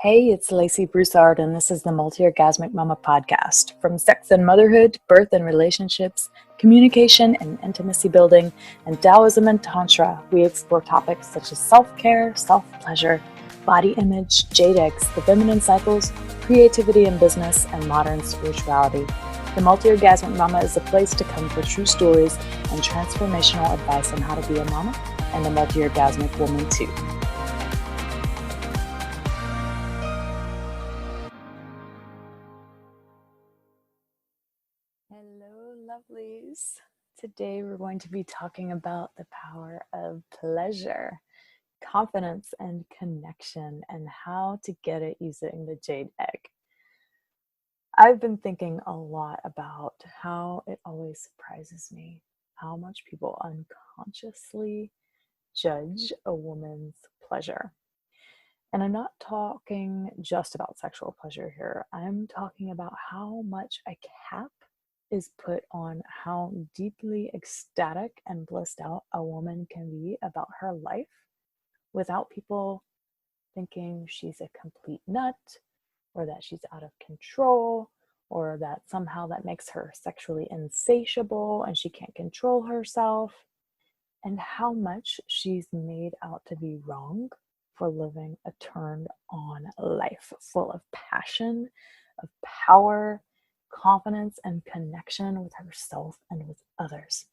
Hey, it's Lacey Broussard, and this is the Multi-Orgasmic Mama podcast. From sex and motherhood, birth and relationships, communication and intimacy building, and Taoism and Tantra, we explore topics such as self-care, self-pleasure, body image, Jade, the feminine cycles, creativity in business, and modern spirituality. The Multi-Orgasmic Mama is a place to come for true stories and transformational advice on how to be a mama and a multi-orgasmic woman too. Hello, lovelies. Today we're going to be talking about the power of pleasure, confidence, and connection, and how to get it using the Jade egg. I've been thinking a lot about how it always surprises me how much people unconsciously judge a woman's pleasure. And I'm not talking just about sexual pleasure here. I'm talking about how much a cap is put on how deeply ecstatic and blissed out a woman can be about her life without people thinking she's a complete nut or that she's out of control or that somehow that makes her sexually insatiable and she can't control herself, and how much she's made out to be wrong for living a turned on life full of passion, of power, confidence, and connection with herself and with others.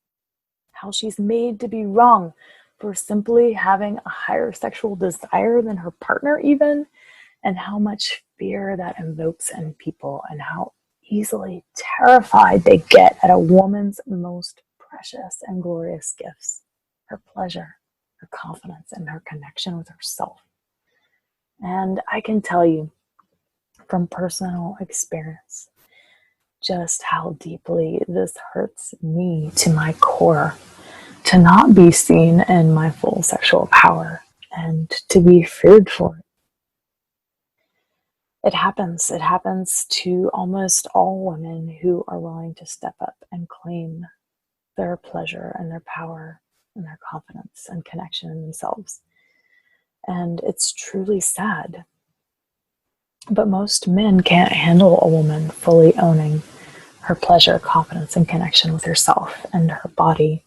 How she's made to be wrong for simply having a higher sexual desire than her partner even, and how much fear that invokes in people, and how easily terrified they get at a woman's most precious and glorious gifts, her pleasure, her confidence, and her connection with herself. And I can tell you from personal experience just how deeply this hurts me to my core, to not be seen in my full sexual power and to be feared for it. It happens to almost all women who are willing to step up and claim their pleasure and their power and their confidence and connection in themselves. And it's truly sad. But most men can't handle a woman fully owning her pleasure, confidence, and connection with herself and her body,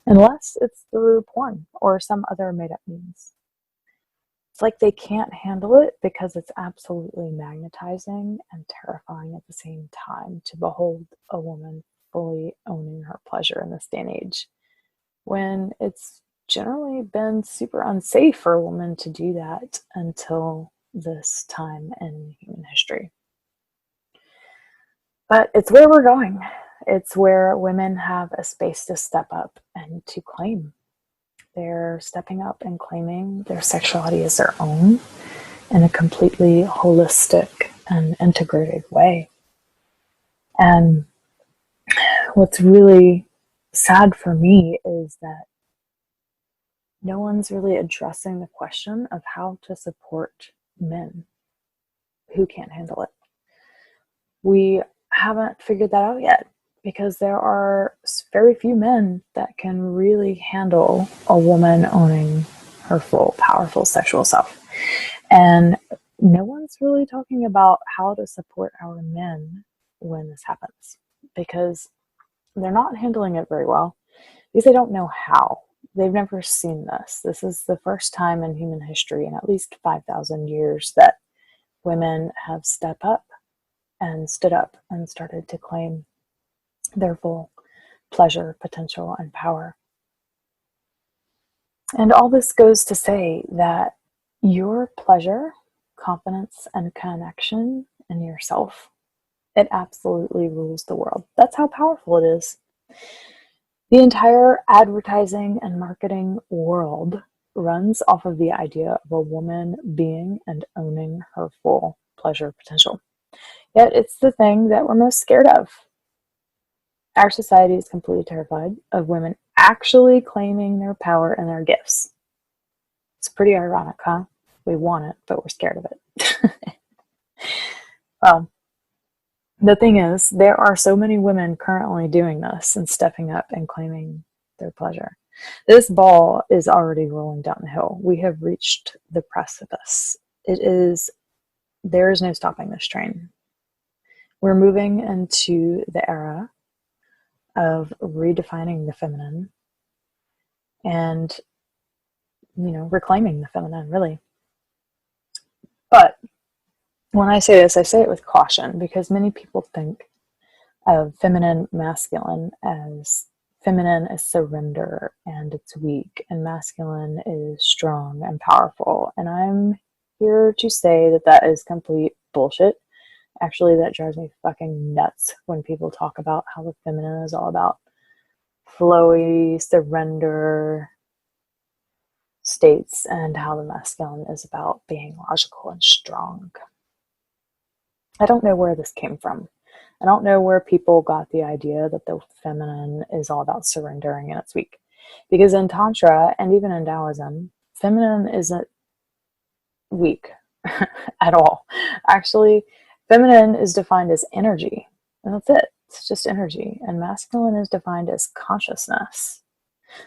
unless it's through porn or some other made-up means. It's like they can't handle it because it's absolutely magnetizing and terrifying at the same time to behold a woman fully owning her pleasure in this day and age, when it's generally been super unsafe for a woman to do that until this time in human history. But it's where we're going. It's where women have a space to step up and to claim. They're stepping up and claiming their sexuality as their own in a completely holistic and integrated way. And what's really sad for me is that no one's really addressing the question of how to support men who can't handle it. We haven't figured that out yet because there are very few men that can really handle a woman owning her full, powerful sexual self. And no one's really talking about how to support our men when this happens, because they're not handling it very well because they don't know how. They've never seen this. This is the first time in human history in at least 5,000 years that women have stepped up and stood up and started to claim their full pleasure, potential, and power. And all this goes to say that your pleasure, confidence, and connection in yourself, it absolutely rules the world. That's how powerful it is. The entire advertising and marketing world runs off of the idea of a woman being and owning her full pleasure potential. Yet it's the thing that we're most scared of. Our society is completely terrified of women actually claiming their power and their gifts. It's pretty ironic, huh? We want it, but we're scared of it. Well, the thing is, there are so many women currently doing this and stepping up and claiming their pleasure. This ball is already rolling down the hill. We have reached the precipice. It is there is no stopping this train. We're moving into the era of redefining the feminine and, reclaiming the feminine, really. But when I say this, I say it with caution, because many people think of feminine, masculine as feminine is surrender and it's weak, and masculine is strong and powerful. And I'm here to say that that is complete bullshit. Actually, that drives me fucking nuts when people talk about how the feminine is all about flowy surrender states and how the masculine is about being logical and strong. I don't know where this came from. I don't know where people got the idea that the feminine is all about surrendering and it's weak. Because in Tantra and even in Taoism, feminine isn't weak at all. Actually, feminine is defined as energy, and that's it. It's just energy. And masculine is defined as consciousness.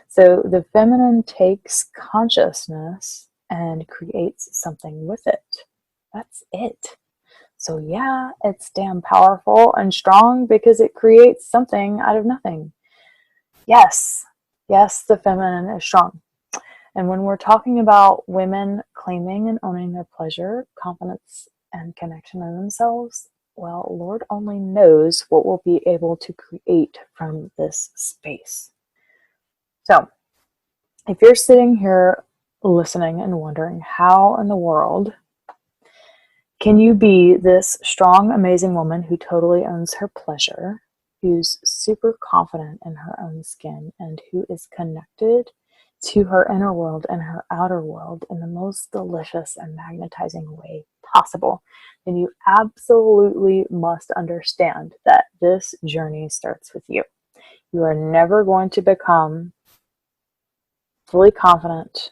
So the feminine takes consciousness and creates something with it. That's it. So yeah, it's damn powerful and strong because it creates something out of nothing. Yes, the feminine is strong. And when we're talking about women claiming and owning their pleasure, confidence, and connection in themselves, well, Lord only knows what we'll be able to create from this space. So, if you're sitting here listening and wondering how in the world can you be this strong, amazing woman who totally owns her pleasure, who's super confident in her own skin, and who is connected to her inner world and her outer world in the most delicious and magnetizing way possible, then you absolutely must understand that this journey starts with you. You are never going to become fully confident,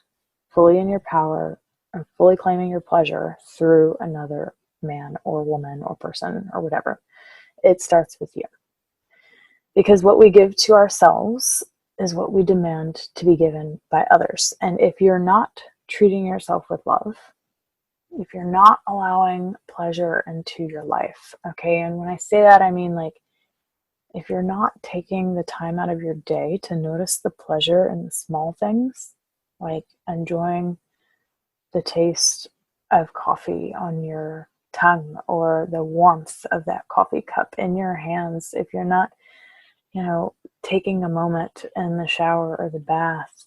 fully in your power, and fully claiming your pleasure through another man or woman or person or whatever. It starts with you. Because what we give to ourselves is what we demand to be given by others. And if you're not treating yourself with love, if you're not allowing pleasure into your life, okay, and when I say that, I mean like if you're not taking the time out of your day to notice the pleasure in the small things, like enjoying the taste of coffee on your tongue or the warmth of that coffee cup in your hands, if you're not, taking a moment in the shower or the bath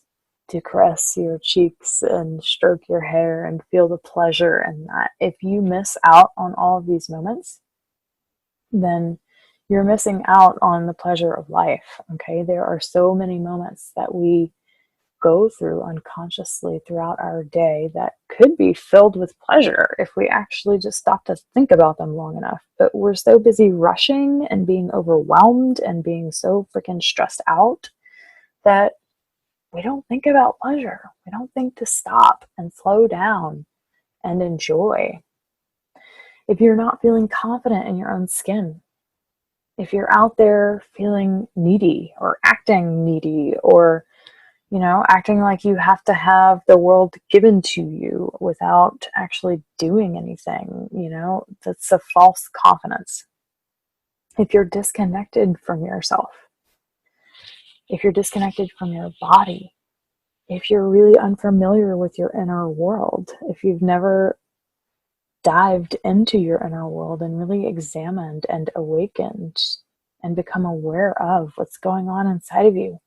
to caress your cheeks and stroke your hair and feel the pleasure in that, if you miss out on all of these moments, then you're missing out on the pleasure of life, okay? There are so many moments that we go through unconsciously throughout our day that could be filled with pleasure if we actually just stop to think about them long enough. But we're so busy rushing and being overwhelmed and being so freaking stressed out that we don't think about pleasure. We don't think to stop and slow down and enjoy. If you're not feeling confident in your own skin, if you're out there feeling needy or acting needy or acting like you have to have the world given to you without actually doing anything, that's a false confidence. If you're disconnected from yourself, if you're disconnected from your body, if you're really unfamiliar with your inner world, if you've never dived into your inner world and really examined and awakened and become aware of what's going on inside of you,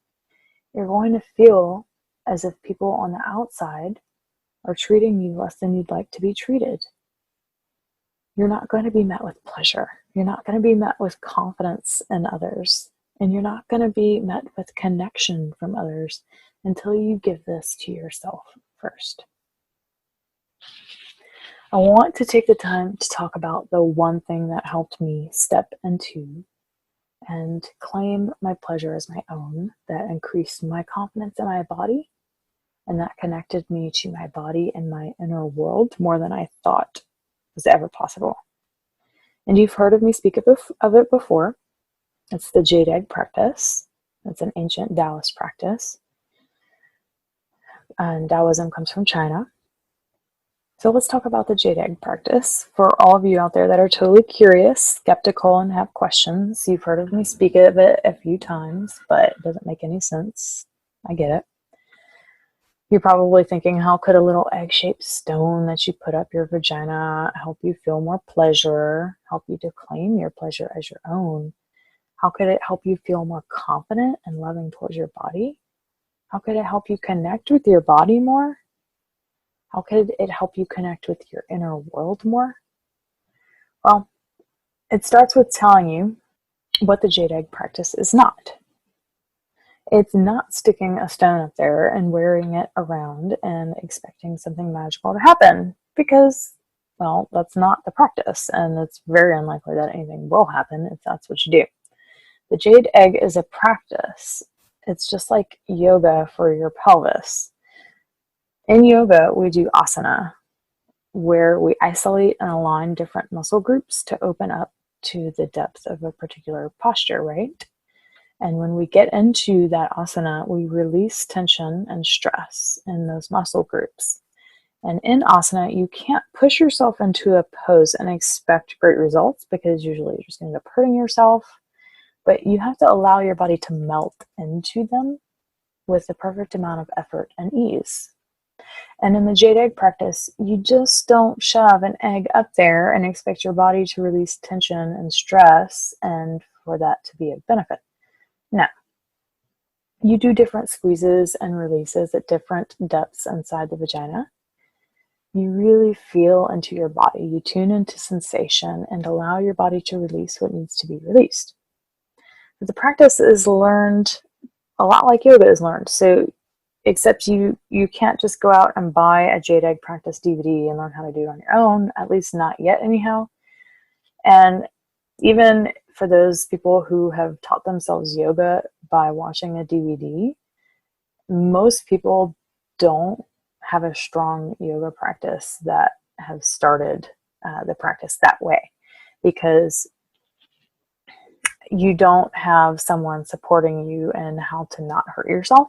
you're going to feel as if people on the outside are treating you less than you'd like to be treated. You're not going to be met with pleasure. You're not going to be met with confidence in others. And you're not going to be met with connection from others until you give this to yourself first. I want to take the time to talk about the one thing that helped me step into and claim my pleasure as my own, that increased my confidence in my body, and that connected me to my body and my inner world more than I thought was ever possible. And you've heard of me speak of it before. It's the Jade egg practice. It's an ancient Taoist practice. And Taoism comes from China. So let's talk about the Jade Egg practice. For all of you out there that are totally curious, skeptical, and have questions, you've heard of me speak of it a few times, but it doesn't make any sense. I get it. You're probably thinking, how could a little egg-shaped stone that you put up your vagina help you feel more pleasure, help you to claim your pleasure as your own? How could it help you feel more confident and loving towards your body? How could it help you connect with your body more? How could it help you connect with your inner world more? Well, it starts with telling you what the Jade Egg practice is not. It's not sticking a stone up there and wearing it around and expecting something magical to happen, because, well, that's not the practice, and it's very unlikely that anything will happen if that's what you do. The Jade Egg is a practice. It's just like yoga for your pelvis. In yoga, we do asana, where we isolate and align different muscle groups to open up to the depth of a particular posture, right? And when we get into that asana, we release tension and stress in those muscle groups. And in asana, you can't push yourself into a pose and expect great results, because usually you're just going to end up hurting yourself. But you have to allow your body to melt into them with the perfect amount of effort and ease. And in the Jade Egg practice, you just don't shove an egg up there and expect your body to release tension and stress and for that to be of benefit. No. You do different squeezes and releases at different depths inside the vagina. You really feel into your body. You tune into sensation and allow your body to release what needs to be released. But the practice is learned a lot like yoga is learned. So, except you can't just go out and buy a Jade Egg practice DVD and learn how to do it on your own, at least not yet anyhow. And even for those people who have taught themselves yoga by watching a DVD, most people don't have a strong yoga practice that have started the practice that way, because you don't have someone supporting you in how to not hurt yourself,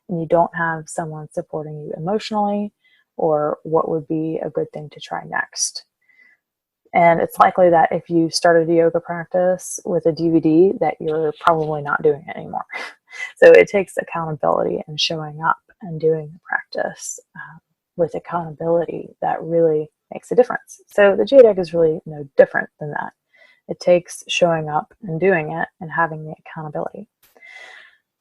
and you don't have someone supporting you emotionally or what would be a good thing to try next. And it's likely that if you started a yoga practice with a DVD, that you're probably not doing it anymore. So it takes accountability and showing up and doing the practice with accountability that really makes a difference. So the Jade Egg is really no different than that. It takes showing up and doing it and having the accountability.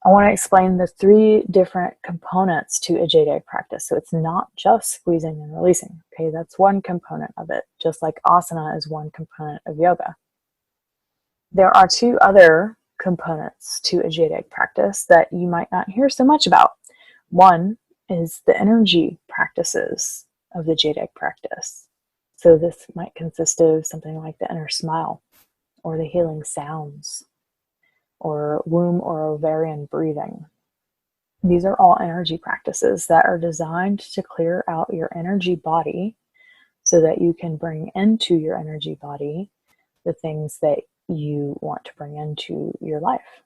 I want to explain the 3 different components to a Jade Egg practice. So it's not just squeezing and releasing. Okay, that's one component of it, just like asana is one component of yoga. There are 2 other components to a Jade Egg practice that you might not hear so much about. One is the energy practices of the Jade Egg practice. So this might consist of something like the inner smile, or the healing sounds, or womb or ovarian breathing. These are all energy practices that are designed to clear out your energy body so that you can bring into your energy body the things that you want to bring into your life.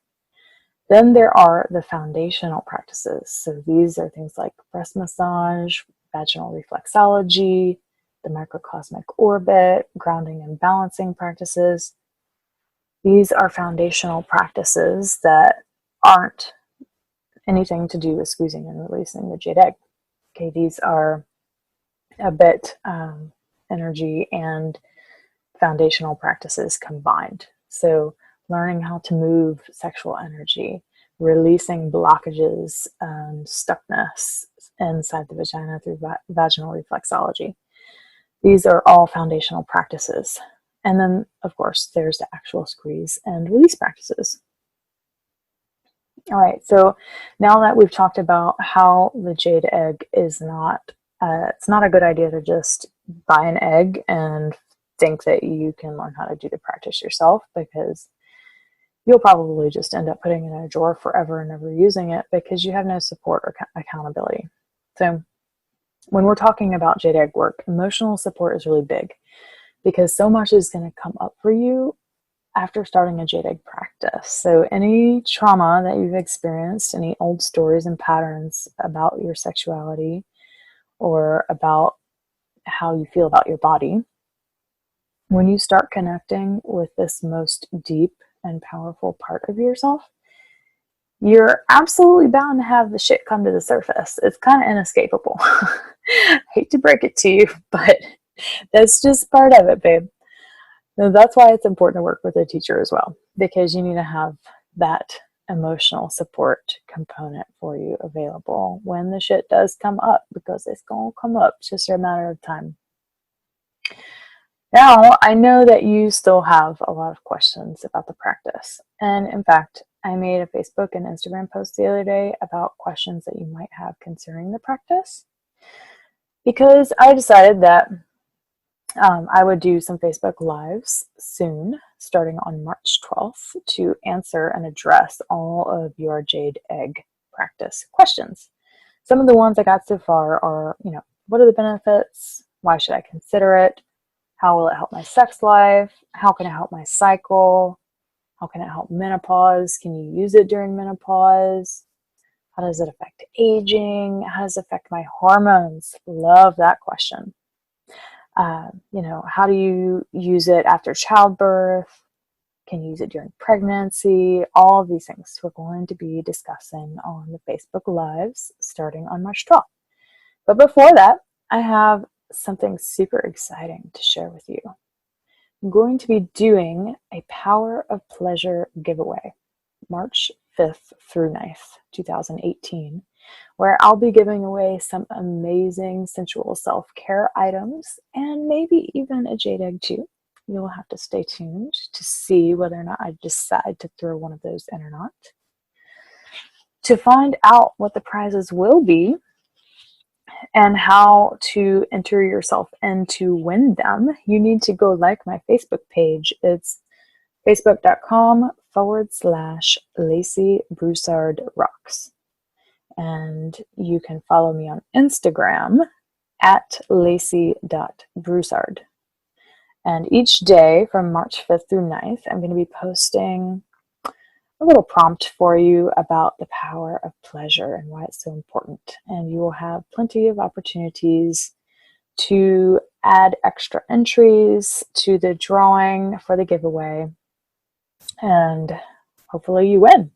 Then there are the foundational practices. So these are things like breast massage, vaginal reflexology, the microcosmic orbit, grounding and balancing practices. These are foundational practices that aren't anything to do with squeezing and releasing the Jade Egg. Okay, these are a bit energy and foundational practices combined. So learning how to move sexual energy, releasing blockages and stuckness inside the vagina through vaginal reflexology. These are all foundational practices. And then, of course, there's the actual squeeze and release practices. All right, so now that we've talked about how the Jade Egg is not, it's not a good idea to just buy an egg and think that you can learn how to do the practice yourself, because you'll probably just end up putting it in a drawer forever and never using it because you have no support or accountability. So when we're talking about Jade Egg work, emotional support is really big, because so much is going to come up for you after starting a Jade Egg practice. So any trauma that you've experienced, any old stories and patterns about your sexuality or about how you feel about your body, when you start connecting with this most deep and powerful part of yourself, you're absolutely bound to have the shit come to the surface. It's kind of inescapable. I hate to break it to you, but that's just part of it, babe. So that's why it's important to work with a teacher as well, because you need to have that emotional support component for you available when the shit does come up, because it's going to come up. It's just a matter of time. Now, I know that you still have a lot of questions about the practice. And in fact, I made a Facebook and Instagram post the other day about questions that you might have concerning the practice, because I decided that I would do some Facebook Lives soon, starting on March 12th, to answer and address all of your Jade Egg practice questions. Some of the ones I got so far are, what are the benefits? Why should I consider it? How will it help my sex life? How can it help my cycle? How can it help menopause? Can you use it during menopause? How does it affect aging? How does it affect my hormones? Love that question. How do you use it after childbirth? Can you use it during pregnancy? All of these things we're going to be discussing on the Facebook Lives starting on March 12th. But before that, I have something super exciting to share with you. I'm going to be doing a Power of Pleasure giveaway, March 5th through 9th, 2018, where I'll be giving away some amazing sensual self-care items and maybe even a jade egg too. You'll have to stay tuned to see whether or not I decide to throw one of those in or not. To find out what the prizes will be and how to enter yourself in to win them, you need to go like my Facebook page. It's facebook.com/Lacey Broussard Rocks. And you can follow me on Instagram at Lacey.Broussard. And each day from March 5th through 9th, I'm going to be posting a little prompt for you about the power of pleasure and why it's so important. And you will have plenty of opportunities to add extra entries to the drawing for the giveaway. And hopefully you win.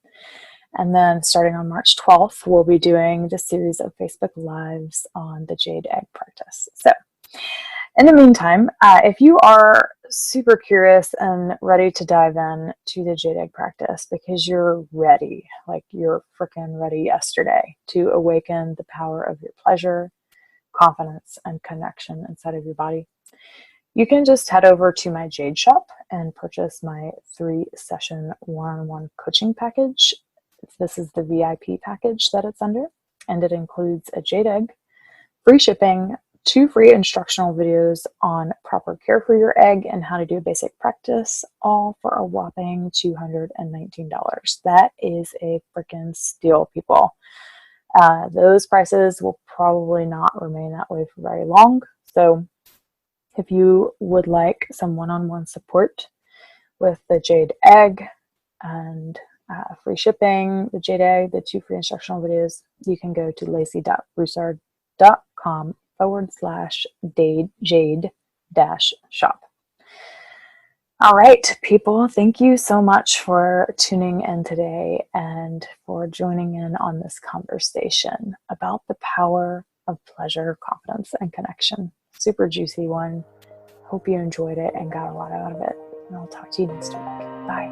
And then starting on March 12th, we'll be doing the series of Facebook Lives on the Jade Egg practice. So in the meantime, if you are super curious and ready to dive in to the Jade Egg practice because you're ready, like you're freaking ready yesterday to awaken the power of your pleasure, confidence, and connection inside of your body, you can just head over to my Jade shop and purchase my 3-session one-on-one coaching package. This is the VIP package that it's under, and it includes a Jade Egg, free shipping, 2 free instructional videos on proper care for your egg and how to do a basic practice, all for a whopping $219. That is a freaking steal, people. Those prices will probably not remain that way for very long. So if you would like some one-on-one support with the Jade Egg and free shipping, the Jade Egg, the 2 free instructional videos, you can go to lacey.broussard.com/Jade-shop. All right, people, thank you so much for tuning in today and for joining in on this conversation about the power of pleasure, confidence, and connection. Super juicy one. Hope you enjoyed it and got a lot out of it. And I'll talk to you next week. Bye.